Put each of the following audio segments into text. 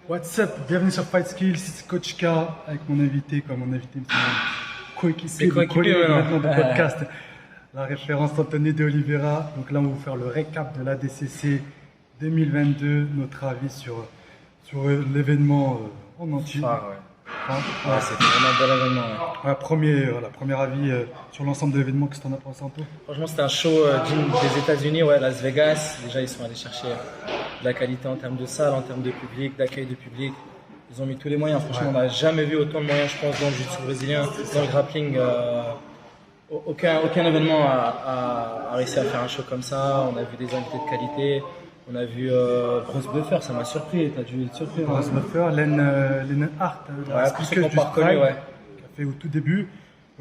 What's up? Bienvenue sur Fight Skills, c'est Coach K avec mon invité, c'est mon coéquipier, C'est coéquipier maintenant de podcast, la référence Anthony de Oliveira. Donc là, on va vous faire le récap de l'ADCC 2022, notre avis sur l'événement en entier. C'était vraiment un bel événement. Premier avis sur l'ensemble de l'événement, qu'est-ce que tu en as pensé, Anto? Franchement, c'était un show des États-Unis, Las Vegas. Déjà, ils sont allés chercher de la qualité en termes de salle, en termes de public, d'accueil de public. Ils ont mis tous les moyens. Franchement, on n'a jamais vu autant de moyens, je pense, dans le jiu-jitsu brésilien, dans le grappling. Aucun événement a réussi à faire un show comme ça. On a vu des invités de qualité. On a vu Bruce Buffer, ça m'a surpris. T'as dû être surpris. Bruce Buffer, Len Hart, pour ceux qui n'ont pas reconnu, qui a fait au tout début.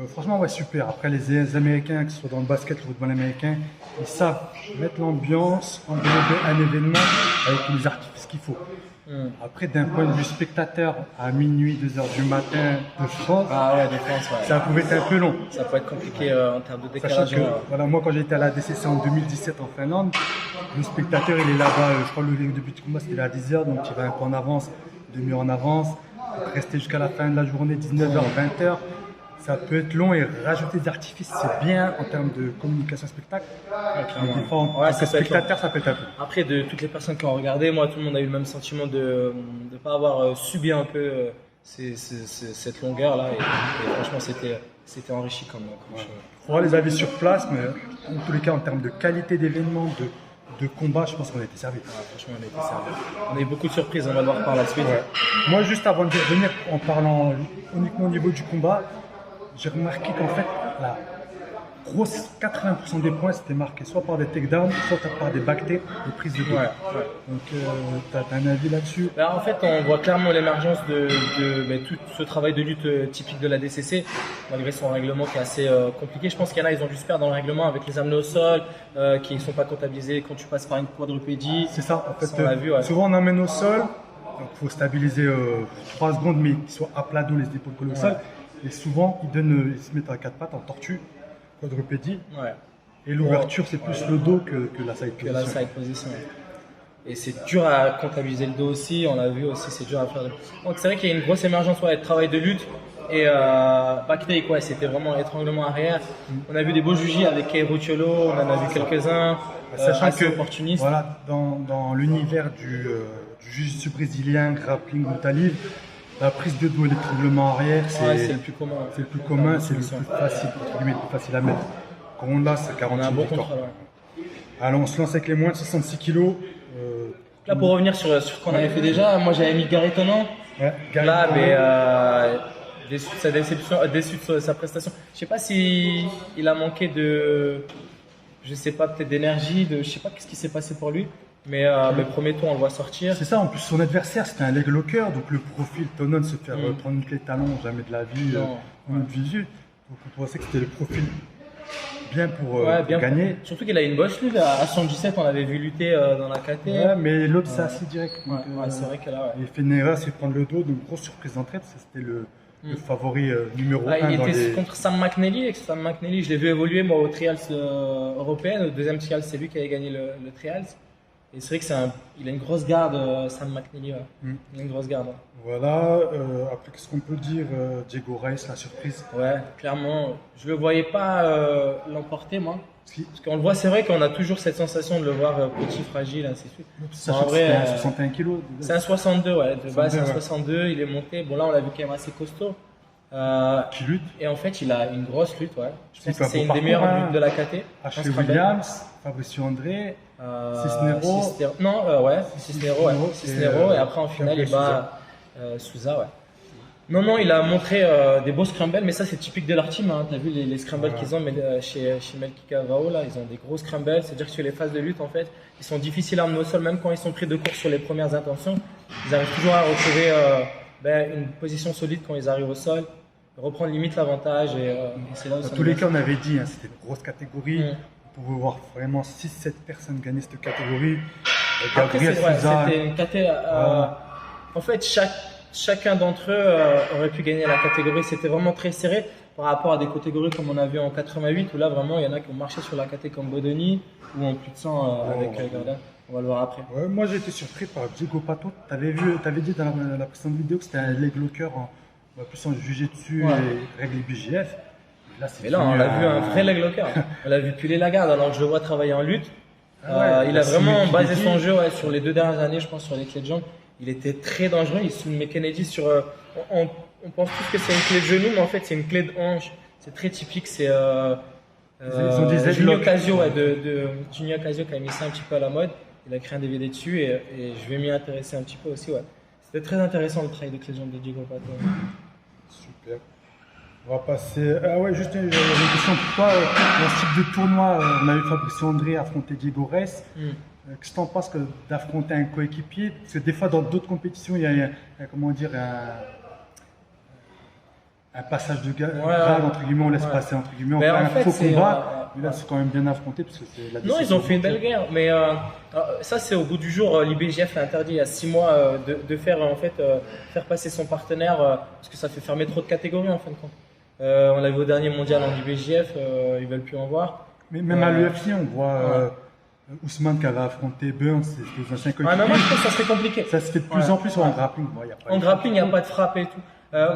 Franchement, ouais, super. Après, les Américains, que ce soit dans le basket, le football américain, ils savent mettre l'ambiance, envelopper un événement avec les artifices qu'il faut. Après, d'un point de vue spectateur, à minuit, 2h du matin de France, ça pouvait être un peu long. Ça peut être compliqué en termes de décalage. Moi, quand j'étais à la DCC en 2017 en Finlande, le spectateur, il est là-bas, je crois que le début du combat, c'était à 10h, donc il va un peu en avance, demi-heure en avance, rester jusqu'à la fin de la journée, 19h, 20h. Ça peut être long et rajouter des artifices, c'est bien en termes de communication spectacle. Des fois, en tant que spectateur, ça peut être un peu. Après, de toutes les personnes qui ont regardé, moi, tout le monde a eu le même sentiment de ne pas avoir subi un peu cette longueur-là. Et franchement, c'était enrichi comme show. Il faudra les avis sur place, mais en tous les cas, en termes de qualité d'événement, de combat, je pense qu'on a été servi. Franchement, on a été servi. On a eu beaucoup de surprises, on va le voir par la suite. Moi, juste avant de revenir, en parlant uniquement au niveau du combat, j'ai remarqué qu'en fait, la grosse 80% des points, c'était marqué soit par des takedowns, soit par des backtakes, des prises de dos. Donc, tu as un avis là-dessus? En fait, on voit clairement l'émergence de tout ce travail de lutte typique de la DCC, malgré son règlement qui est assez compliqué. Je pense qu'il y en a, ils ont dû se perdre dans le règlement avec les amener au sol, qui ne sont pas comptabilisés quand tu passes par une quadrupédie. C'est ça, en fait. Ça, on l'a vu, souvent, on amène au sol, donc il faut stabiliser 3 secondes, mais qu'ils soient à plat dos, les épaules collées au sol. Et souvent, ils se mettent à 4 pattes en tortue, quadrupédie. Et l'ouverture, c'est plus le dos que la side position. Et c'est dur à comptabiliser le dos aussi, on l'a vu aussi, c'est dur à faire. Donc c'est vrai qu'il y a une grosse émergence de travail de lutte. Et backtake, c'était vraiment étranglement arrière. On a vu des beaux jujis avec Kei Rucciolo, on en a vu quelques-uns. Sachant que opportunistes. Voilà, dans l'univers du jiu-jitsu brésilien, grappling, brutal livre, la prise de dos et l'étranglement arrière, c'est le plus commun. C'est le plus commun, c'est le plus facile, le plus facile à mettre. Quand on l'a, c'est 40 On a un bon contrôle. Alors on se lance avec les moins de 66 kg. Là, pour revenir sur ce qu'on avait fait déjà, moi j'avais mis Garry Tonon. Là, mais déçu de sa prestation. Je sais pas si il a manqué peut-être d'énergie, je sais pas qu'est-ce qui s'est passé pour lui. Mais premier tour, on le voit sortir. C'est ça, en plus son adversaire c'était un leg locker, donc le profil Tonon se faire prendre une clé de talon, jamais de la vie, une visu. Donc on pensait que c'était le profil bien pour gagner. Surtout qu'il a une bosse lui, à 117, on l'avait vu lutter dans la KT. Ouais, mais l'autre c'est assez direct. C'est vrai que là, il fait une erreur, c'est prendre le dos, donc grosse surprise d'entrée, parce que c'était le favori numéro 1. Il était contre Sam McNally, et Sam McNally, je l'ai vu évoluer moi au Trials européen. Au deuxième Trials, c'est lui qui avait gagné le Trials. Et c'est vrai qu'il a une grosse garde, Sam McNally. Il a une grosse garde. Voilà, après qu'est-ce qu'on peut dire, Diego Reis, la surprise. Ouais, clairement, je le voyais pas l'emporter moi. Parce qu'on le voit, c'est vrai qu'on a toujours cette sensation de le voir petit, fragile, ainsi de suite. C'est un 61 kg. C'est un 62, de base c'est un 62, il est monté. Bon là on l'a vu quand même assez costaud. Qui lutte. Et en fait il a une grosse lutte, Je pense que c'est une des meilleures luttes de la KT. Ashley Williams, Fabricio André, Cisnero. Cisnero, et après en finale il bat Souza, Non, il a montré des beaux scrambles, mais ça c'est typique de leur team. T'as vu les scrambles qu'ils ont chez Melky Cavao, là, ils ont des gros scrambles. C'est-à-dire que sur les phases de lutte, en fait, ils sont difficiles à emmener au sol, même quand ils sont pris de court sur les premières intentions. Ils arrivent toujours à retrouver une position solide quand ils arrivent au sol, reprendre limite l'avantage. C'est là où dans tous les cas, on avait dit, c'était une grosse catégorie. On pouvait voir vraiment 6-7 personnes gagner cette catégorie. Après, c'était une catégorie. En fait, chacun d'entre eux aurait pu gagner la catégorie. C'était vraiment très serré par rapport à des catégories comme on a vu en 88, où là vraiment il y en a qui ont marché sur la catégorie comme Bodoni ou en plus de 100 avec Gordon. On va le voir après. Ouais, moi j'ai été surpris par Diego Pato. T'avais dit dans la précédente vidéo que c'était un leg locker, on va plus en juger dessus Ouais. et règle BJF. Mais là, on a vu un vrai leg locker. On l'a vu puller la garde alors que je le vois travailler en lutte. Il a vraiment basé son jeu sur les 2 dernières années, je pense, sur les clés de jambes. Il était très dangereux. Il soumet Kennedy sur. On pense tous que c'est une clé de genou, mais en fait, c'est une clé de hanche. C'est très typique. C'est ils ont des Junior headlocks. Casio, de Junior Casio qui a mis ça un petit peu à la mode. Il a créé un DVD dessus et je vais m'y intéresser un petit peu aussi. Ouais. C'était très intéressant le travail de clé de jambes de Diego Pato. Super. On va passer. Ah ouais, juste une question pour toi. Dans ce type de tournoi, on a eu Fabricio André affronter Diego Reyes. Qu'est-ce que tu en penses d'affronter un coéquipier? Parce que des fois, dans d'autres compétitions, il y a comment dire, un passage de grade, entre guillemets, on laisse passer, entre guillemets, on fait un faux combat. Mais là, c'est quand même bien affronté parce que c'est la Non, ils ont fait une belle guerre, mais ça, c'est au bout du jour. L'IBJF a interdit il y a 6 mois de faire, faire passer son partenaire parce que ça fait fermer trop de catégories en fin de compte. On l'a vu au dernier mondial en IBJF, ils veulent plus en voir. Mais même à l'UFC, on voit Ousmane qui avait affronté Burns, c'est les anciens coéquipiers. Ah non, moi je pense que ça serait compliqué. Ça se fait de plus en plus en grappling. En grappling, il n'y a pas de frappe et tout.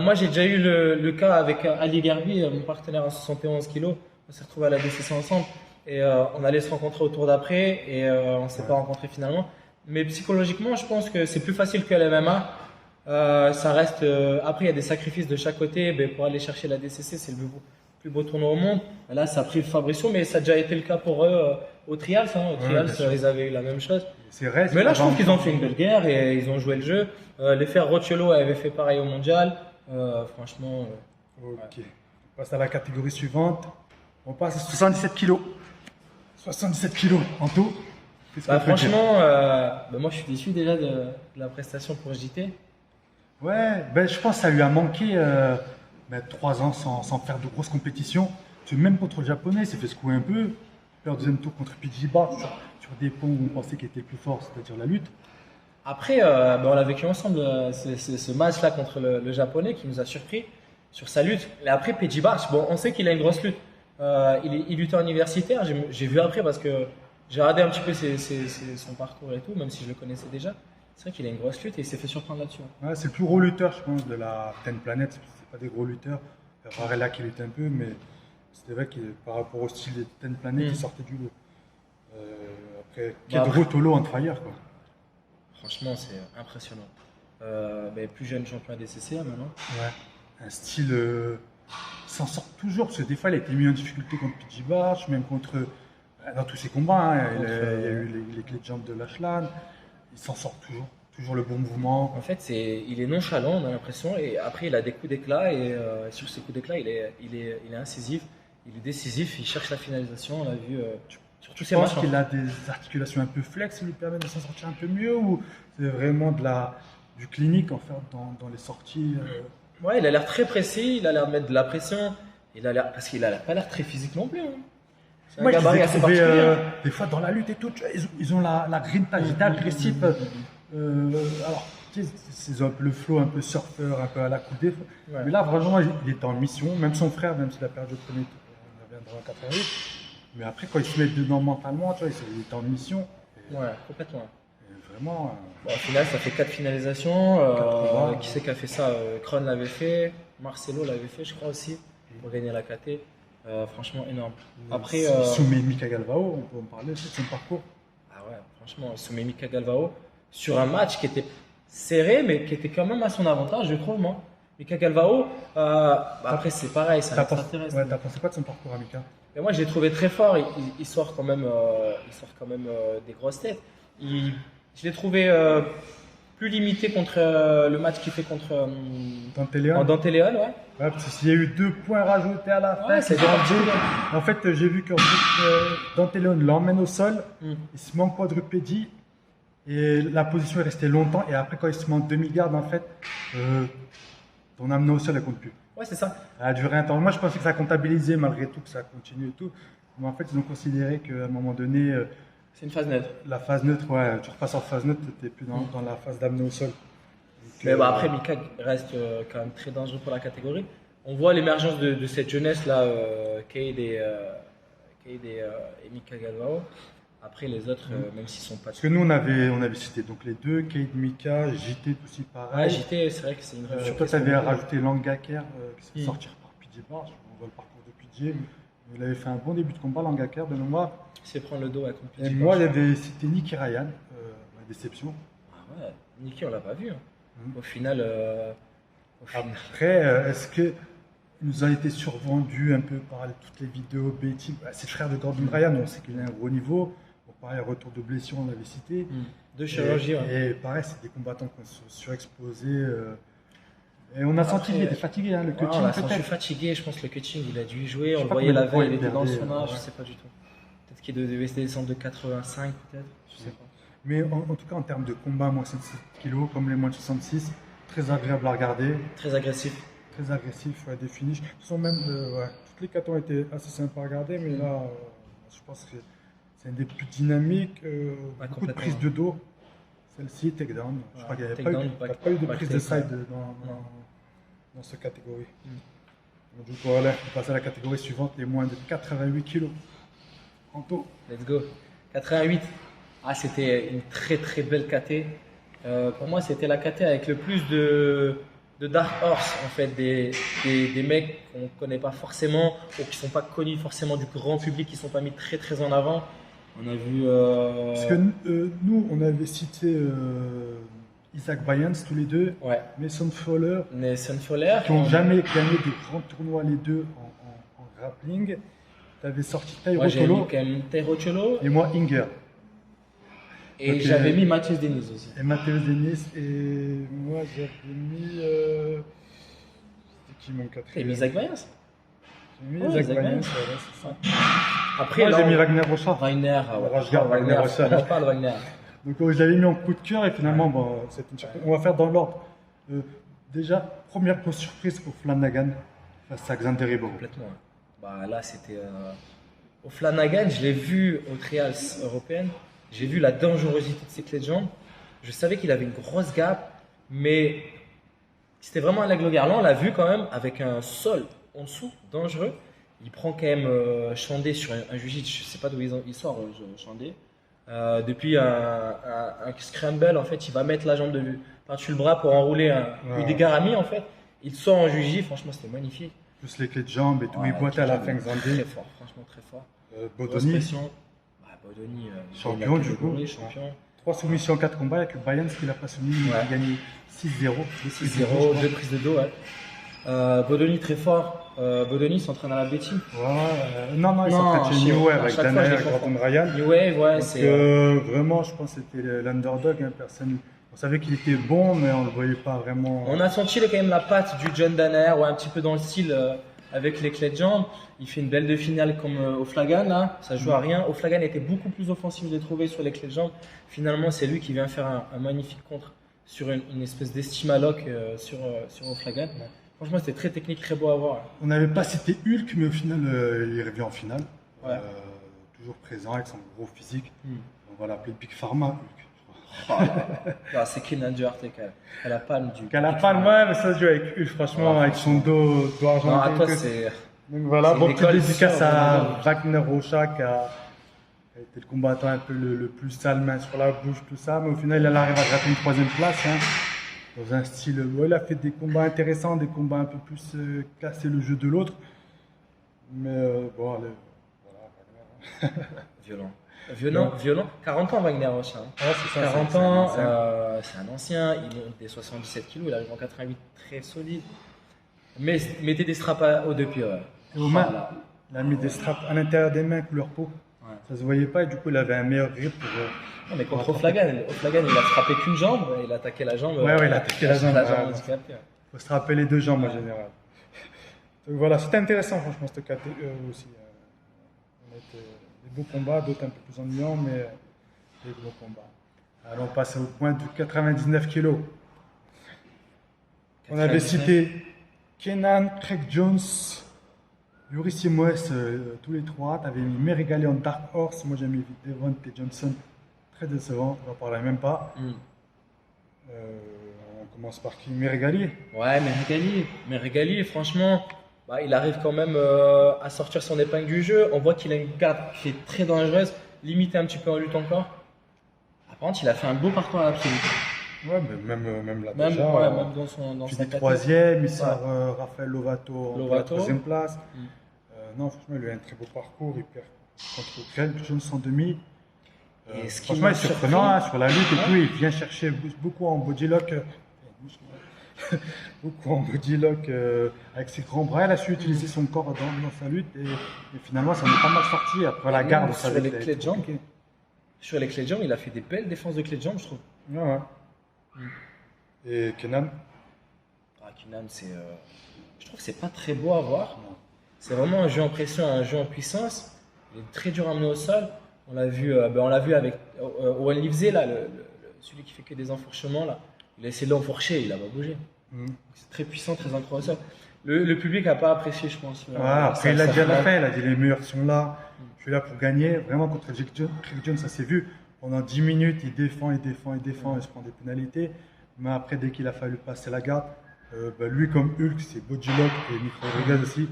Moi, j'ai déjà eu le cas avec Ali Garbi, mon partenaire à 71 kg. On s'est retrouvés à la DCC ensemble et on allait se rencontrer au tour d'après et on ne s'est pas rencontrés finalement. Mais psychologiquement, je pense que c'est plus facile que la MMA. Ça reste. Après, il y a des sacrifices de chaque côté. Ben, pour aller chercher la DCC, c'est le plus beau tournoi au monde. Là, ça a pris Fabricio, mais ça a déjà été le cas pour eux au Trials. Au Trials, ils avaient eu la même chose. Mais là, je trouve qu'ils ont fait une belle guerre et ils ont joué le jeu. Les frères Rocciolo avaient fait pareil au mondial. Franchement. Ok. On passe à la catégorie suivante. On passe à 77 kg. 77 kg en tout. Franchement, moi je suis déçu déjà de la prestation pour JT. Ouais, je pense que ça lui a manqué 3 ans sans faire de grosses compétitions. Parce que même contre le japonais, il s'est fait secouer un peu. Le deuxième tour contre PJ Bar sur des ponts où on pensait qu'il était le plus fort, c'est-à-dire la lutte. Après, on l'a vécu ensemble, ce match-là contre le japonais qui nous a surpris sur sa lutte. Et après, PJ Bar, on sait qu'il a une grosse lutte. Il lutte en universitaire. J'ai vu après parce que j'ai regardé un petit peu son parcours et tout, même si je le connaissais déjà. C'est vrai qu'il a une grosse lutte et il s'est fait surprendre là-dessus. Ouais, c'est le plus gros lutteur, je pense, de la Ten Planet. C'est pas des gros lutteurs. Il y a Varela qui lutte un peu, mais c'était vrai que par rapport au style des Ten Planet, il sortait du lot. Après, Kedro Tolo on fire, quoi. Franchement, c'est impressionnant. Plus jeune champion DCC maintenant. Ouais. Un style. Il s'en sort toujours, parce que des fois, il a été mis en difficulté contre PJ Barch, même contre. Dans tous ses combats, il y a eu les clés de jambes de Lachlan. Il s'en sort toujours le bon mouvement. En fait, il est nonchalant, on a l'impression, et après il a des coups d'éclat, et sur ces coups d'éclat, il est incisif, il est décisif, il cherche la finalisation, on l'a vu sur tous ses matchs. Tu penses qu'il a des articulations un peu flex qui lui permettent de s'en sortir un peu mieux, ou c'est vraiment du clinique en fait dans les sorties Ouais, il a l'air très précis, il a l'air de mettre de la pression, parce qu'il a pas l'air très physique non plus. C'est un Moi, gabarit assez particulier. Des fois, dans la lutte et tout, ils ont la grinta, j'étais agressif. Alors, tu sais, ils ont un peu le flow, un peu surfeur, un peu à la coudée. Ouais. Mais là, vraiment, il était en mission. Même son frère, même s'il a perdu le premier tour, on reviendra en 88. Mais après, quand il se met dedans mentalement, tu vois, il était en mission. Ouais, complètement. Et vraiment. Au final, ça fait 4 finalisations. Qui c'est qui a fait ça Kron l'avait fait, Marcelo l'avait fait, je crois aussi, pour gagner la KT. Franchement énorme. Après, soumet Mika Galvao, on peut en parler de son parcours. Ah ouais, franchement, soumet Mika Galvao sur un match qui était serré, mais qui était quand même à son avantage, je trouve, moi. Mika Galvao, après c'est pareil, ça m'intéresse. Ouais, t'as pensé quoi de son parcours à Mika? Et moi, je l'ai trouvé très fort. Il sort quand même, des grosses têtes. Je l'ai trouvé plus limité contre le match qu'il fait contre Dantéléon, ouais. Ouais, parce qu'il y a eu 2 points rajoutés à la fin. Ouais, c'est en fait, j'ai vu que Dantéléon l'emmène au sol, il se manque quadrupédie et la position est restée longtemps. Et après, quand il se manque demi-garde, en fait, ton amené au sol, elle compte plus. Ouais, c'est ça. Elle a duré un temps. Moi, je pensais que ça comptabilisait malgré tout, que ça continue et tout. Mais en fait, ils ont considéré qu'à un moment donné. C'est une phase neutre. La phase neutre, ouais, tu repasses en phase neutre, tu n'es plus dans la phase d'amener au sol. Donc, mais après, Mika reste quand même très dangereux pour la catégorie. On voit l'émergence de cette jeunesse-là, Cade et Mika Galvao. Après, les autres, même s'ils sont pas. Parce que nous, on avait cité donc les deux, Kate Mika, JT aussi Ouais, pareil. JT, c'est vrai que c'est une Toi, surprise tu avais pour moi. rajouté Langaker qui se fait Mm. sortir par PJ Barge. On voit le parcours de PJ. Il avait fait un bon début de combat, Langaker, de mémoire. Il se fait prendre le dos à contre Et Petit moi, Barge. j'avais cité Nicky Ryan, ma déception. Ah ouais, Niki, on l'a pas vu, hein. Mm. Au final, Après, est-ce que il nous a été survendu un peu par toutes les vidéos B-Team? C'est le frère de Gordon Ryan, on sait qu'il a un gros niveau. Bon, pareil, retour de blessure, on l'avait cité. de chirurgie. Ouais. Et pareil, c'est des combattants qui sont surexposés. Et on a senti qu'il était fatigué, hein, le Ouais, coaching on l'a senti peut-être. fatigué, je pense que le coaching il a dû y jouer, Je on sais le pas voyait combien la de poids veille, il il était dans perdait, son âge, ouais. je sais pas du tout. Peut-être qu'il devait descendre de 85 peut-être, je sais pas. Mais en tout cas, en termes de combat, moins 67 kilos, comme les moins de 66, très agréable à regarder, Très agressif. très agressif, ouais, des finishes. De toute façon, même, ouais, toutes les catos ont été assez sympas à regarder, mais là, je pense que c'est un des plus dynamiques. Beaucoup de complètement. prises de dos. Celle-ci, takedown. Je Ouais, crois qu'il n'y avait takedown, pas eu, il y a back- pas eu de back prise de takedown. side Non. dans cette catégorie. Donc, du coup, voilà, on passe à la catégorie suivante, les moins de 88 kilos. Anto. Let's go. 88. Ah, c'était une très très belle KT. Pour moi, c'était la KT avec le plus de Dark Horse, en fait, des mecs qu'on ne connaît pas forcément ou qui ne sont pas connus forcément du grand public, qui ne sont pas mis très très en avant. On a vu. Parce que nous, on avait cité Isaac Bayans, tous les deux, Ouais, Mason Fowler, Nelson Fowler. qui n'ont jamais gagné des grands tournois, les deux, en grappling. Tu avais sorti Tairo Moi, j'ai mis Tolo quand même Tairo Cholo et moi Inger. et Ok. j'avais mis Mathias Denis aussi. Et Matteo Denis et moi j'avais mis. C'était qui mon Et quatrième? mis Zach Bayers. J'ai mis Ouais, Isaac Isaac Bayans, Bayans. voilà, c'est ça. Après, Moi là, j'ai mis Wagner Rochard. Wagner. Ah ouais. Rajgar, Wagner Rochard. On en parle, Wagner. Donc je l'avais mis en coup de cœur et finalement, bon, c'est une surprise. On va faire dans l'ordre. Déjà, première grosse surprise au Flanagan face à Xander Riboro. Complètement. Ouais. Bah, là, c'était. Au Flanagan, je l'ai vu aux trials européennes. J'ai vu la dangerosité de ses clés de jambes. Je savais qu'il avait une grosse gap, mais c'était vraiment un aigle au garland. On l'a vu quand même avec un sol en dessous, dangereux. Il prend quand même Chandé sur un jiu-jitsu. Je ne sais pas d'où il sort, Chandé. Depuis un scramble, en fait, il va mettre la jambe par-dessus le bras pour enrouler Ouais. des garamis, en fait. Il sort en jiu-jitsu. Franchement, c'était magnifique. Plus les clés de jambes et tout. Ouais, Il boite à la fin Très Xander. fort, franchement très fort. Grosse Bodoni, pression. Bah, Bodoni, Champion, la du coup. catégorie, champion. 3 soumissions en 4 combats avec le Bayern qui l'a pas soumis. Il a Ouais. gagné 6-0. 6-0, 2 prises de dos. Ouais. Bodoni très fort. Bodoni s'entraîne à la B-Team. Non, il Non, s'entraîne chez chez- New Wave à avec chaque fois, Dana je et les Gordon confonds. Ryan. New Wave, ouais, Donc, c'est. vraiment, je pense que c'était l'underdog. Hein, personne... On savait qu'il était bon, mais on ne le voyait pas vraiment. On a senti quand même la patte du John Danner, ouais, un petit peu dans le style avec les clés de jambes. Il fait une belle de finale comme O'Flagan, là. Ça joue à rien. O'Flagan était beaucoup plus offensif, je l'ai trouvé, sur les clés de jambes. Finalement, c'est lui qui vient faire un magnifique contre sur une espèce d'estima lock sur O'Flagan. Franchement, c'était très technique, très beau à voir. On n'avait pas cité Hulk, mais au final, il revient en finale. Ouais. Toujours présent avec son gros physique. Hmm. On va l'appeler Big Pharma, Hulk. Ah, c'est Kenan Duarte qui a la palme du. Qu'à la palme, ouais, mais ça se joue avec Hulk, franchement, Ouais, avec son dos argenté. Non, à toi, tout. c'est. Donc voilà, c'est bon une petit école dédicace sûre, à vraiment. Wagner Rocha qui a été le combattant un peu le plus sale, main sur la bouche, tout ça, mais au final il arrive à gratter une 3e place. Hein, dans un style, il a fait des combats intéressants, des combats un peu plus casser le jeu de l'autre. Mais bon, allez, voilà, Violent. Violent. 40 ans, Wagner Rocha. Hein. Ouais, c'est ça, 40 c'est un ans, ancien. c'est un ancien, il monte des 77 kg, il arrive en 88 très solide. Mais mettez des straps aux deux pieds. Ouais. Et aux mains, Voilà. il a mis des straps à l'intérieur des mains, couleur peau. Ouais. Ça se voyait pas et du coup il avait un meilleur grip pour. Non, mais contre O'Flagan, il a frappé qu'une jambe, il a attaqué la jambe. Ouais, il a attaqué la jambe. Ouais. handicapée. Faut se rappeler les deux jambes en Ouais. général. Donc voilà, c'était intéressant franchement cette catégorie aussi. On a été des beaux combats, d'autres un peu plus ennuyants, mais des gros combats. Alors on passe au point de 99 kilos. On avait 99. cité Kenan, Craig Jones, Yuri Simoes, tous les trois. Tu avais mis Meregali en Dark Horse. Moi j'ai mis Devon et Johnson. Très décevant, on n'en parlait même pas. Hmm. On commence par qui? Meregali. Ouais, mais Régali, franchement, bah, il arrive quand même à sortir son épingle du jeu. On voit qu'il a une garde qui est très dangereuse. limité un petit peu en lutte encore. Par contre, il a fait un beau parcours à l'absolu. Ouais, mais même là Même, déjà, ouais, même dans il sa finit catégorie. troisième, il sort Raphaël Lovato en Lovato. troisième place. Mm. Non, franchement, il a un très beau parcours. Il perd contre Greg Jones en demi. Et ce qui Franchement, il m'a est surprenant surpris- hein, sur la lutte et tout. Il vient chercher beaucoup en body lock. Beaucoup en body lock avec ses grands bras. Il a su utiliser son corps dans sa lutte et finalement, ça en est pas mal sorti. Après la Et garde, même on sur savait les que ça clés allait de être jambes. compliqué. Sur les clés de jambes, il a fait des belles défenses de clés de jambes, je trouve. Ouais, ouais. Et Kenan, Keenan, je trouve que c'est pas très beau à voir. C'est vraiment un jeu en pression, un jeu en puissance. Il est très dur à mener au sol. On l'a vu avec Owen Livesey, là, celui qui fait que des enfourchements. Là. Il a essayé de l'enfourcher, il n'a pas bougé. C'est très puissant, très ancré au sol. Le public n'a pas apprécié, je pense. après, il a dit à la fin, il a dit les meilleurs sont là. Je suis là pour gagner. Vraiment, contre Jake Jones, ça s'est vu. Pendant 10 minutes, il défend, il se prend des pénalités. Mais après, dès qu'il a fallu passer la garde, lui comme Hulk, c'est body lock et Nick Rodriguez aussi,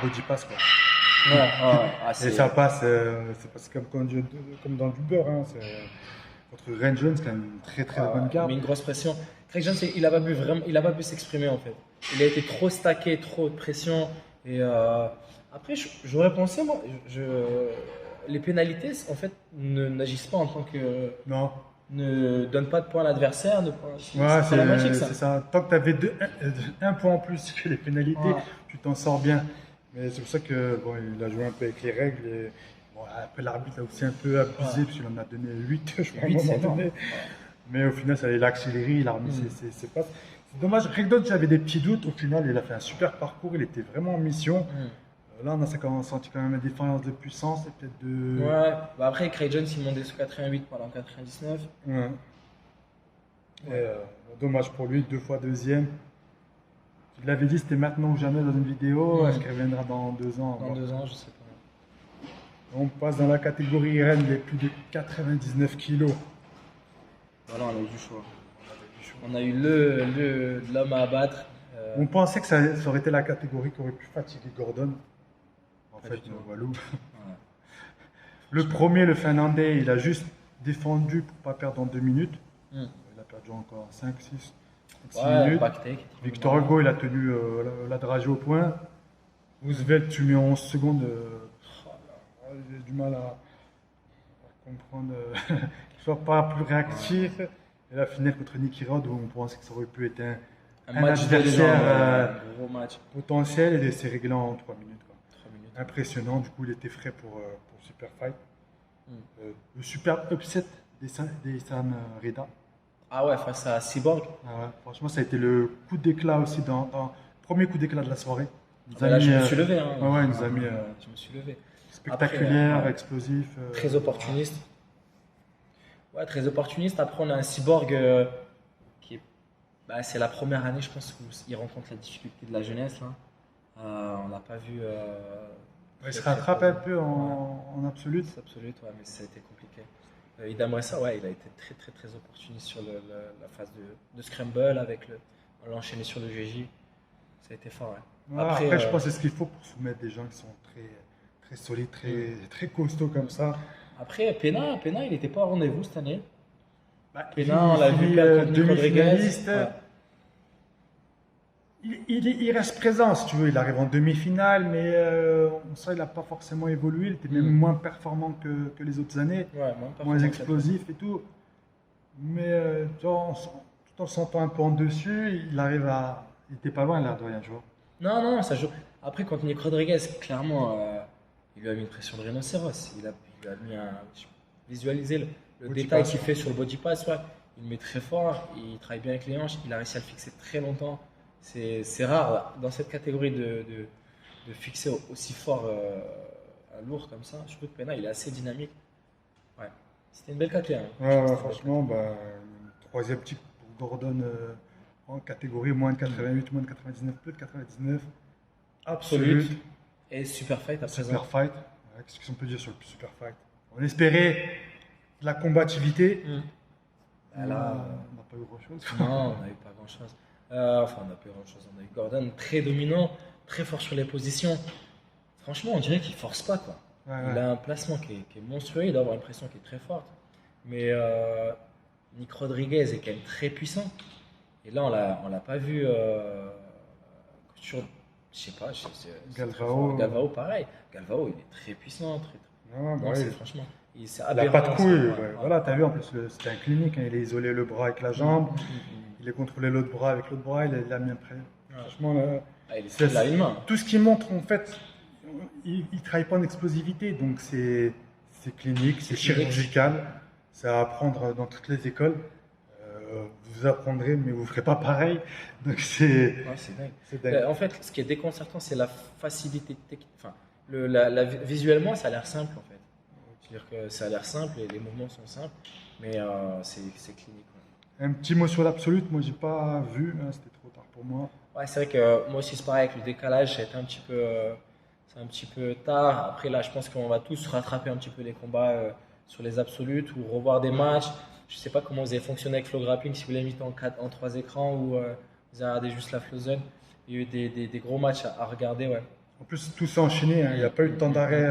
body pass quoi. Et ça passe, c'est passé comme dans du beurre. Hein. Contre Ren Jones, qui a une très bonne garde. Mais une grosse pression. Craig Jones, il n'a pas pu s'exprimer en fait. Il a été trop stacké, trop de pression. Et après, j'aurais pensé, moi, les pénalités, en fait, n'agissent pas en tant que. Non. Ne donne pas de points à l'adversaire. C'est pas magique, ça. C'est ça. Tant que tu avais un point en plus que les pénalités, tu t'en sors bien. Mais c'est pour ça que il a joué un peu avec les règles. Et, après, l'arbitre a aussi un peu abusé, parce qu'il en a donné 8, je crois, à un moment donné. Mais au final, ça allait l'accélérer, il a remis ses passes. C'est dommage, Craig Jones, j'avais des petits doutes. Au final, il a fait un super parcours, il était vraiment en mission. Là, on a senti quand même une différence de puissance et peut-être de. Ouais, après, Craig Jones, il montait sous 88 pendant 99. Ouais. Dommage pour lui, 2 fois deuxième. Il l'avait dit, c'était maintenant ou jamais dans une vidéo. Est-ce qu'il reviendra dans 2 ans? Dans 2 ans, je sais pas. On passe dans la catégorie RN, les plus de 99 kilos. Voilà, on a eu du choix. On a eu l'homme à abattre. On pensait que ça aurait été la catégorie qui aurait pu fatiguer Gordon. En fait, Walou. Le premier, le Finlandais, il a juste défendu pour ne pas perdre en 2 minutes. Il a perdu encore 5, 6 minutes. Victor Hugo, il a tenu la dragée au point. Roosevelt, tu mets en 11 secondes. J'ai du mal à comprendre qu'il ne soit pas plus réactif. Et la finale contre Nicky Rod, où on pensait que ça aurait pu être un adversaire un gros match potentiel, et c'est réglé en 3 minutes. 3 minutes. Impressionnant, du coup il était frais pour Super Fight. Le super upset des Sam Reda. Ah ouais, face à Cyborg. Ah ouais, franchement, ça a été le coup d'éclat aussi, premier coup d'éclat de la soirée. Là, je me suis levé. Hein. Ouais, il nous a mis je me suis levé. Spectaculaire, Après, explosif. Très opportuniste. Ouais, très opportuniste. Après, on a un Cyborg qui est. C'est la première année, je pense, où il rencontre la difficulté de la jeunesse. Là. On n'a pas vu. Il se rattrape un peu en absolu. Absolute, ouais, mais ça a été compliqué. Idam Ressa, ouais, il a été très opportuniste sur la phase de scramble on l'a enchaîné sur le GJ. Ça a été fort, ouais. Après, je pense que c'est ce qu'il faut pour soumettre des gens qui sont très solides, très costauds comme ça. Après, Pena, il n'était pas au rendez-vous cette année. Pena, on l'a vu demi-finaliste. Ouais. Il reste présent, si tu veux. Il arrive en demi-finale, mais on sent qu'il n'a pas forcément évolué. Il était même moins performant que les autres années, moins explosif et tout. Mais tout en se sentant un peu en dessus, il n'était pas loin là de rien jouer. Non, ça joue. Après, contre Nick Rodriguez, clairement, il lui a mis une pression de rhinocéros. Il a mis visualiser le détail qu'il fait sur le body pass. Ouais. Il met très fort, il travaille bien avec les hanches, il a réussi à le fixer très longtemps. C'est rare dans cette catégorie de fixer aussi fort un lourd comme ça. Je trouve que Pena, il est assez dynamique. Ouais. C'était une belle catégorie. Ouais, franchement, troisième titre pour Gordon en catégorie moins de 88, moins de 99, plus de 99. Absolute. Et Super Fight après Super Fight. Ouais, qu'est-ce qu'on peut dire sur le Super Fight? On espérait de la combativité. Là, on n'a pas eu grand-chose. Non, on n'a eu pas grand-chose. On n'a pas eu grand-chose. On a eu Gordon très dominant, très fort sur les positions. Franchement, on dirait qu'il force pas, quoi. Ouais, Il ouais. a un placement qui est monstrueux, il doit avoir une pression qui est très forte. Mais Nick Rodriguez est quand même très puissant. Et là, on l'a pas vu sur. Je sais pas, c'est très fort. Galvao. Galvao, pareil. Galvao, il est très puissant. Ouais, Non, bah c'est oui. franchement. C'est Il n'a pas de aberrant. couilles. Ouais, Ouais. ouais, Voilà, t'as ouais. vu, en plus, c'était un clinique, hein, il a isolé le bras avec la jambe, Mm. il a contrôlé l'autre bras avec l'autre bras, il a mis un prêt. Ouais. Franchement, là, Ah, il est c'est- il a une main. tout ce qu'il montre, en fait, il ne travaille pas en explosivité, donc c'est clinique, c'est C'est clinique. chirurgical, c'est à apprendre dans toutes les écoles. Vous apprendrez, mais vous ne ferez pas pareil. Donc Ouais, c'est dingue. c'est dingue. En fait, ce qui est déconcertant, c'est la facilité technique. Enfin, visuellement, ça a l'air simple en fait. C'est-à-dire que ça a l'air simple et les mouvements sont simples, mais c'est clinique. Un petit mot sur l'absolute, moi j'ai pas vu, hein, c'était trop tard pour moi. Ouais, c'est vrai que moi aussi c'est pareil avec le décalage, ça a été c'est un petit peu tard. Après là, je pense qu'on va tous rattraper un petit peu les combats sur les absolutes ou revoir des matchs. Je sais pas comment vous avez fonctionné avec Flow Grappling, si vous l'avez mis en 3 écrans ou vous avez regardé juste la Flow Zone. Il y a eu des gros matchs à regarder, ouais. En plus, tout s'est enchaîné, hein, il n'y a pas eu de temps d'arrêt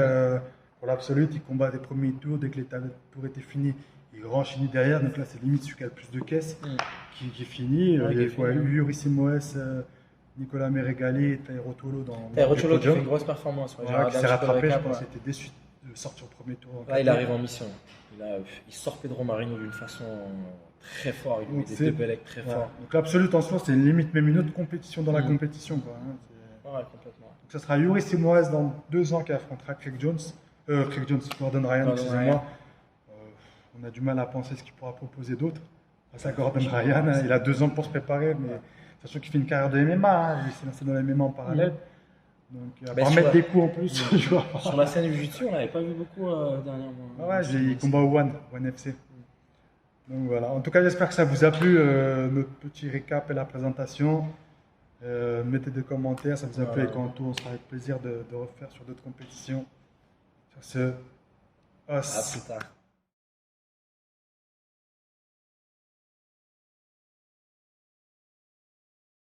pour l'absolute. Il combat des premiers tours, dès que les tours étaient finis, il enchaîné derrière. Donc là, c'est limite celui qui a le plus de caisses qui finit. Ouais, Il y qui est a fini. Yuri Simoes, Nicolas Meregali et Tairo Tolo dans Tairo le Cholo qui fait podium. une grosse performance. Ouais. J'ai Voilà, regardé qui s'est un petit peu le rattrapé, je récap, pense ouais. qu'il était déçu de sortir au premier tour. Là, il arrive en mission. Il sort Pedro Marino d'une façon très forte. Il lui met Donc, des c'est- double legs très Voilà. forts. Donc l'absolute en soi, c'est limite même une autre compétition dans la compétition, quoi, hein. Ouais, complètement. Donc ça sera Yuri Simoes dans 2 ans qui affrontera Craig Jones, Gordon Ryan, Gordon excusez-moi. Ryan. On a du mal à penser ce qu'il pourra proposer d'autre. Face à Gordon Ryan, hein, il a 2 ans pour se préparer, mais sachant qu'il fait une carrière de MMA, hein, il s'est lancé dans le MMA en parallèle. Donc à Ben, part sur mettre la- des coups en plus, je vois pas. Sur la scène du Jiu-Jitsu, on n'avait pas vu beaucoup dernièrement. Ah ouais, il combat au One FC. Donc voilà. En tout cas, j'espère que ça vous a plu, notre petit récap et la présentation. Mettez des commentaires, ça vous a plu Voilà. et quand on sera avec plaisir de refaire sur d'autres compétitions. Sur ce, À os. plus tard.